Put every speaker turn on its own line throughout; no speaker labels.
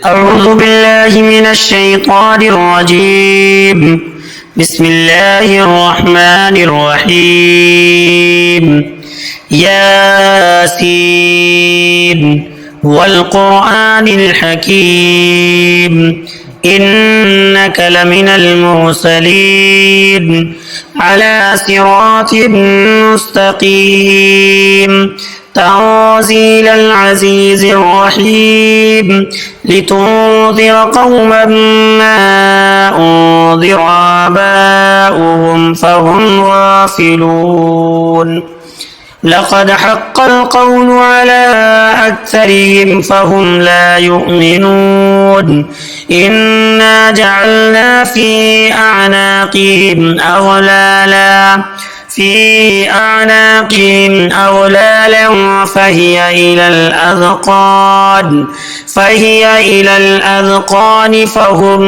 أعوذ بالله من الشيطان الرجيم. بسم الله الرحمن الرحيم. ياسين والقرآن الحكيم إنك لمن المرسلين على صراط مستقيم تنزيل العزيز الرحيم لتنذر قوما ما أنذر آباؤهم فهم غافلون لقد حق القول على أكثرهم فهم لا يؤمنون إنا جعلنا في أعناقهم أغلالا فهي إلى الأذقان فهم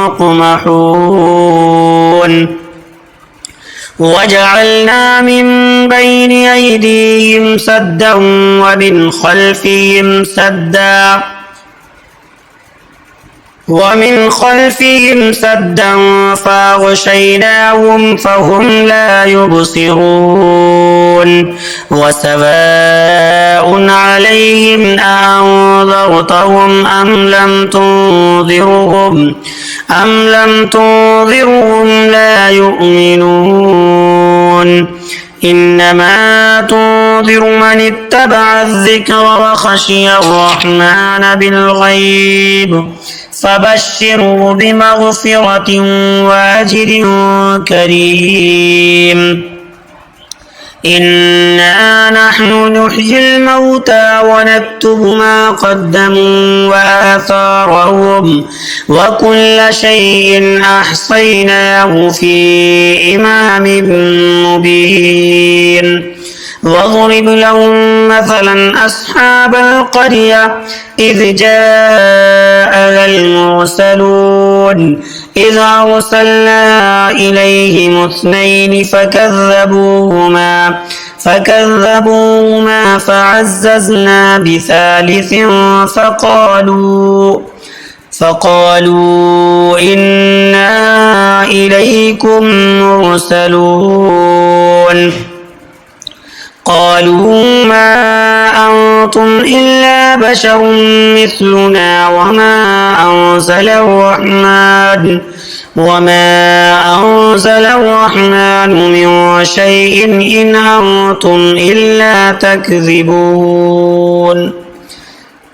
مقمحون وجعلنا من بين أيديهم سدا ومن خلفهم سدا فأغشيناهم فهم لا يبصرون وسواء عليهم أأنذرتهم أم لم تنذرهم لا يؤمنون إنما تنذر من اتبع الذكر وخشي الرحمن بالغيب فبشره بمغفرة وأجر كريم إنا نحن نحيي الموتى ونكتب ما قدموا وآثارهم وكل شيء أحصيناه في إمام مبين واضرب لهم مثلا أصحاب القرية إذ جاءها المرسلون إذ أرسلنا إليهم اثنين فكذبوهما فعززنا بثالث فقالوا إنا إليكم مرسلون قالوا ما أنتم إلا بشر مثلنا وما أنزل الرحمن من شيء إن أنتم إلا تكذبون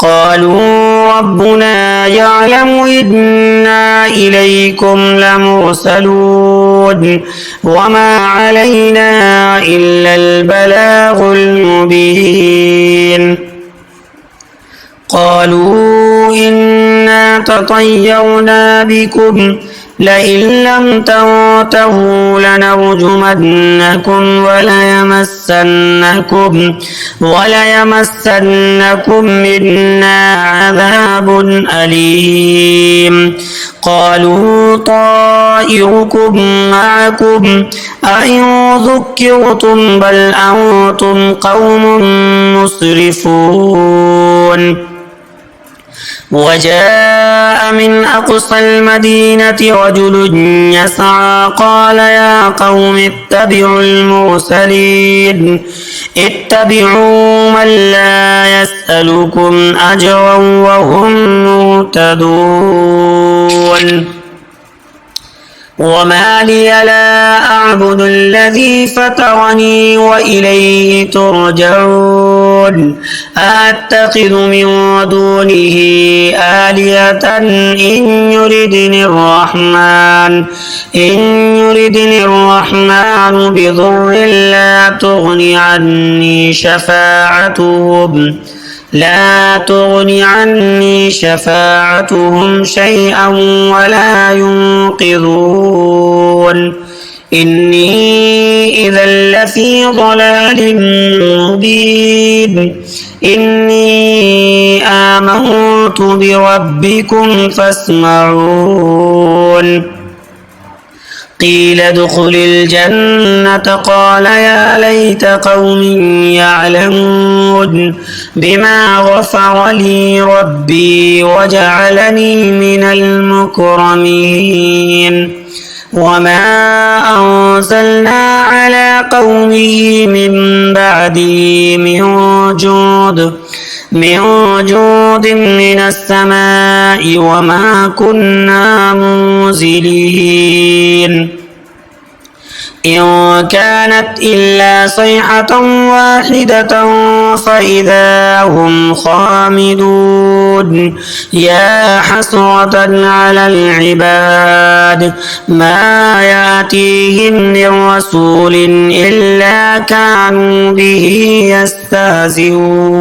قالوا ربنا يعلم إنا إليكم لمرسلون وما علينا إلا البلاغ المبين قالوا إنا تطيرنا بكم لئن لم تنتهوا لنرجمنكم وليمسنكم منا عذاب أليم قالوا طائركم معكم أئن ذكرتم بل أنتم قوم مسرفون وجاء من أقصى المدينة رجل يسعى قال يا قوم اتبعوا المرسلين اتبعوا من لا يسألكم أجرا وهم مهتدون وما لي لا أعبد الذي فطرني وإليه ترجعون أتخذ من دونه آلهة إن يردني الرحمن بضر لا تغني عني شفاعتهم شيئا ولا ينقذون إني إذا لفي ضلال مبين إني آمنت بربكم فاسمعون قيل ادخل الجنة قال يا ليت قومي يعلمون بما غفر لي ربي وجعلني من المكرمين وما أنزلنا على قومه من بعده من جود من السماء وما كنا منزلين إن كانت إلا صيحة واحدة فإذا هم خامدون يا حسرة على العباد ما يأتيهم من رسول إلا كانوا به يستهزئون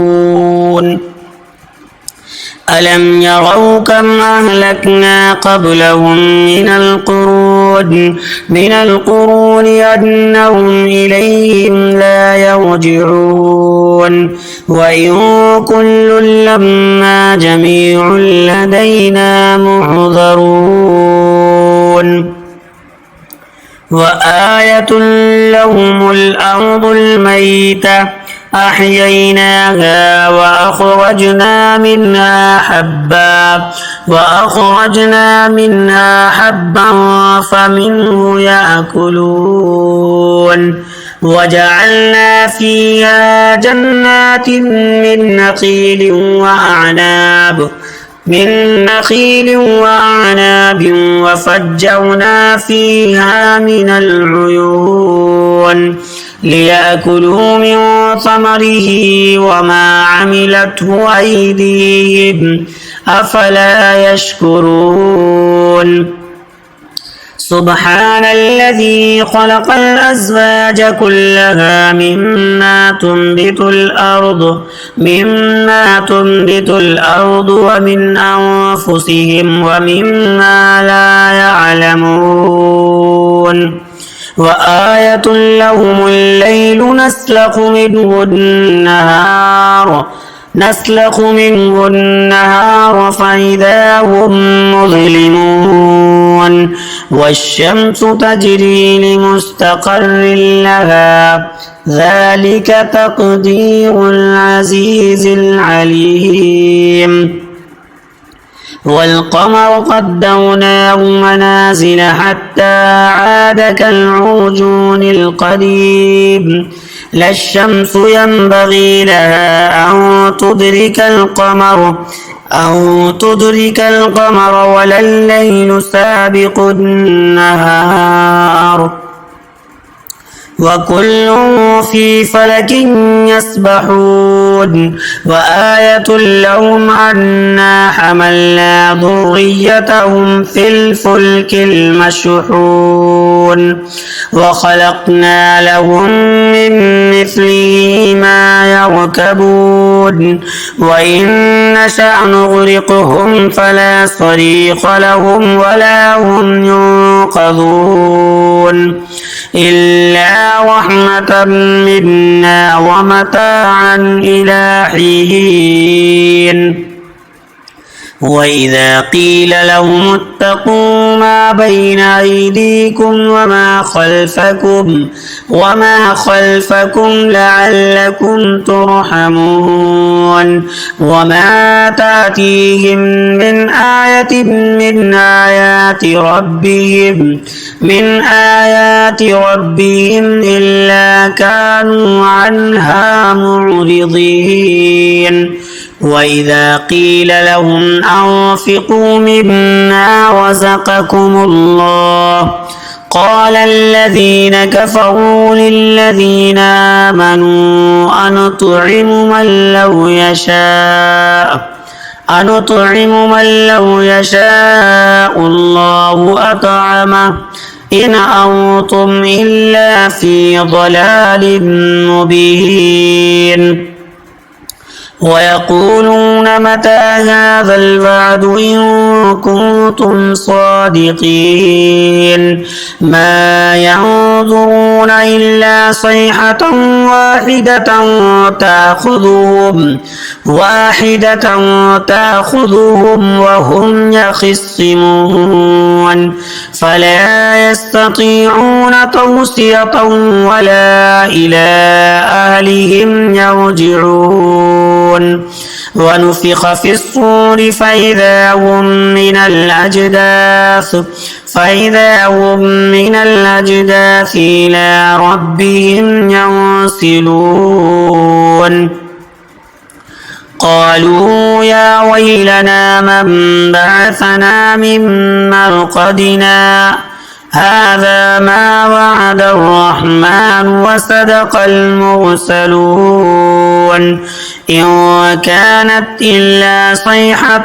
ألم يروا كم أهلكنا قبلهم من القرون أنهم إليهم لا يرجعون وإن كل لما جميع لدينا محضرون وآية لهم الأرض الميتة أحييناها وأخرجنا منها حبا فمنه يأكلون وجعلنا فيها جنات من نخيل وأعناب وفجرنا فيها من العيون ليأكلوا من ثمره وما عملته أيديهم أفلا يشكرون سبحان الذي خلق الأزواج كلها مما تنبت الأرض ومن أنفسهم ومما لا يعلمون وآية لهم الليل نسلخ منه النهار فإذا هم مظلمون والشمس تجري لمستقر لها ذلك تقدير العزيز العليم والقمر قدرناه منازل حتى عاد كالعرجون القديم لا الشمس ينبغي لها أن تدرك القمر ولا الليل سابق النهار وكل في فلك يسبحون وآية لهم أنا حملنا ذريتهم في الفلك المشحون وخلقنا لهم من مثله ما يركبون وإن نشأ نغرقهم فلا صريخ لهم ولا هم ينقذون إلا رحمة منا ومتاعا إلى حين وإذا قيل لهم اتقوا ما بين أيديكم وما خلفكم لعلكم ترحمون وما تأتيهم من آية من آيات ربهم إلا كانوا عنها معرضين وإذا قيل لهم أنفقوا مما رزقكم الله قال الذين كفروا للذين آمنوا أنطعم من لو يشاء الله أطعمه إن أنتم إلا في ضلال مبين ويقولون متى هذا الوعد إن كنتم صادقين ما ينظرون إلا صيحة تأخذهم وهم يخصمون فلا يستطيعون توصية ولا إلى أهلهم يرجعون ونفخ في الصور فإذا هم من الأجداث إلى ربهم ينسلون قالوا يا ويلنا من بعثنا من مرقدنا هذا ما وعد الرحمن وصدق المرسلون إن كانت إلا صيحة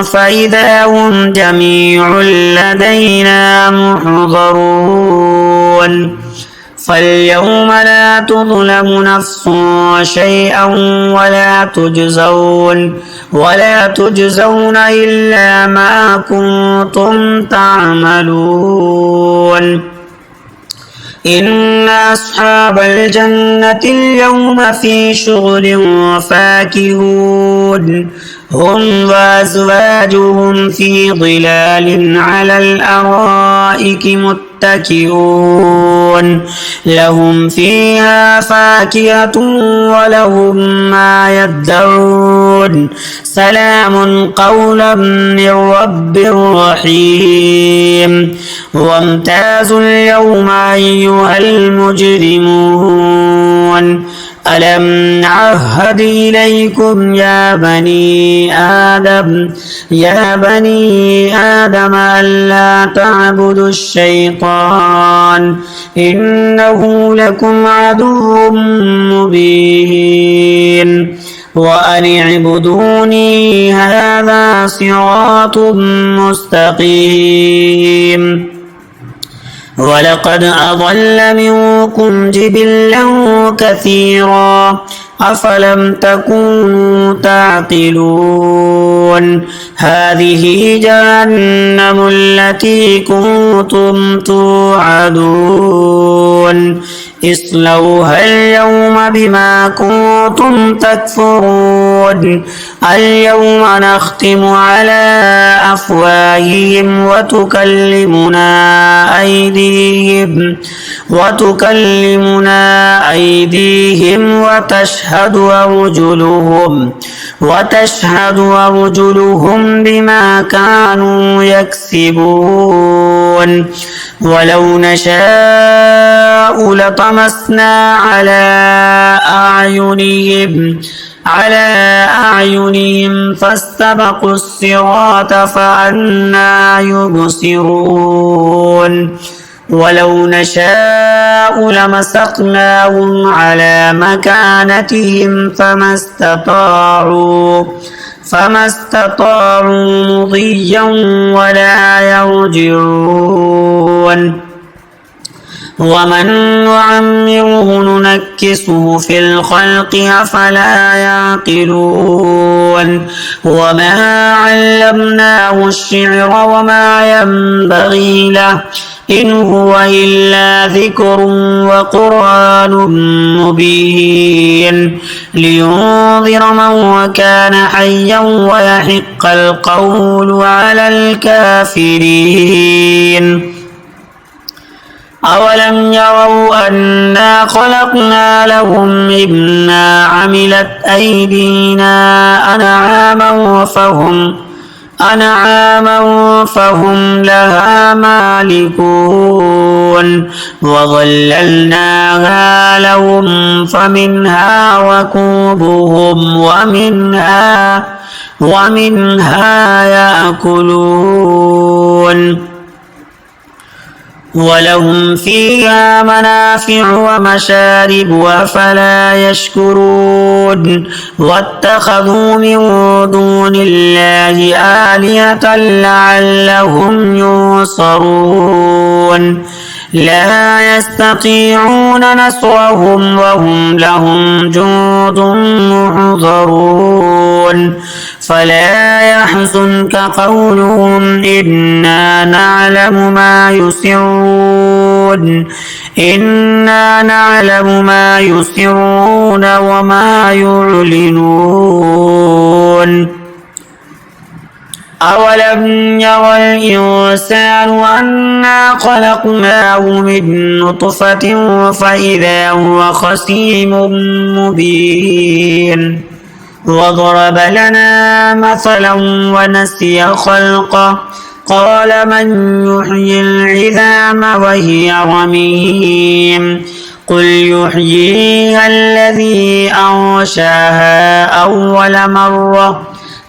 فإذا هم جميع لدينا محضرون فاليوم لا تظلم نفس شيئا ولا تجزون إلا ما كنتم تعملون إن أصحاب الجنة اليوم في شغل فاكهون هم وأزواجهم في ظلال على الأرائك متكئون لهم فيها فاكهة ولهم ما يدعون سلام قولا من رب رحيم وامتازوا اليوم أيها المجرمون ألم نعهد إليكم يا بني آدم ألا تعبدوا الشيطان إنه لكم عدو مبين وأن اعبدوني هذا صراط مستقيم ولقد أضل منكم جبلا كثيرا أفلم تكونوا تعقلون هذه جهنم التي كنتم توعدون اصلوها اليوم بما كنتم تكفرون اليوم نختم على أفواههم وتكلمنا أيديهم وتشهد أرجلهم بما كانوا يكسبون ولو نشاء لطمسنا على أعينهم فاستبقوا الصراط فأنى يبصرون ولو نشاء لمسخناهم على مكانتهم فما استطاعوا مضيا ولا يرجعون ومن نعمره ننكسه في الخلق أفلا يعقلون وما علمناه الشعر وما ينبغي له إن هو إلا ذكر وقرآن مبين لينذر من كان حيا ويحق القول على الكافرين أولم يروا أنا خلقنا لهم مما عملت أيدينا أنعاما فهم لها مالكون وظللناها لهم فمنها ركوبهم ومنها يأكلون ولهم فيها منافع ومشارب أفلا يشكرون واتخذوا من دون الله آلهة لعلهم ينصرون لا يستطيعون نصرهم وهم لهم جند محضرون فلا يحزنك قولهم إنا نعلم ما يسرون وما يعلنون أولم ير الإنسان أنا خلقناه من نطفة فإذا هو خصيم مبين وضرب لنا مثلا ونسي خلقه قال من يحيي العظام وهي رميم قل يحييها الذي أنشاها أول مرة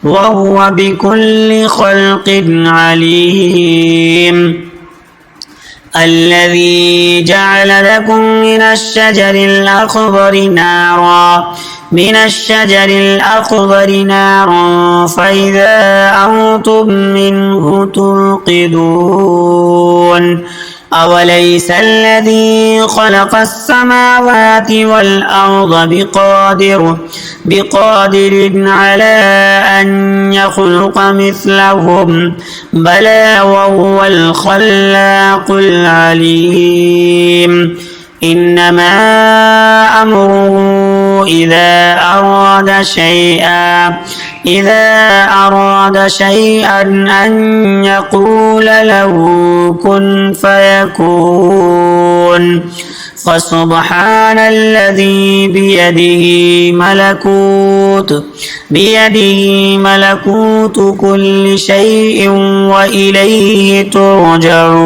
وهو بكل خلق عليم الذي جعل لكم من الشجر الأخضر نارا فإذا أنتم منه توقدون أوليس الذي خلق السماوات والأرض بقادر على أن يخلق مثلهم بلى وهو الخلاق العليم إنما أمره إذا أراد شيئا أن يقول له كن فيكون فسبحان الذي بيده ملكوت كل شيء وإليه ترجعون.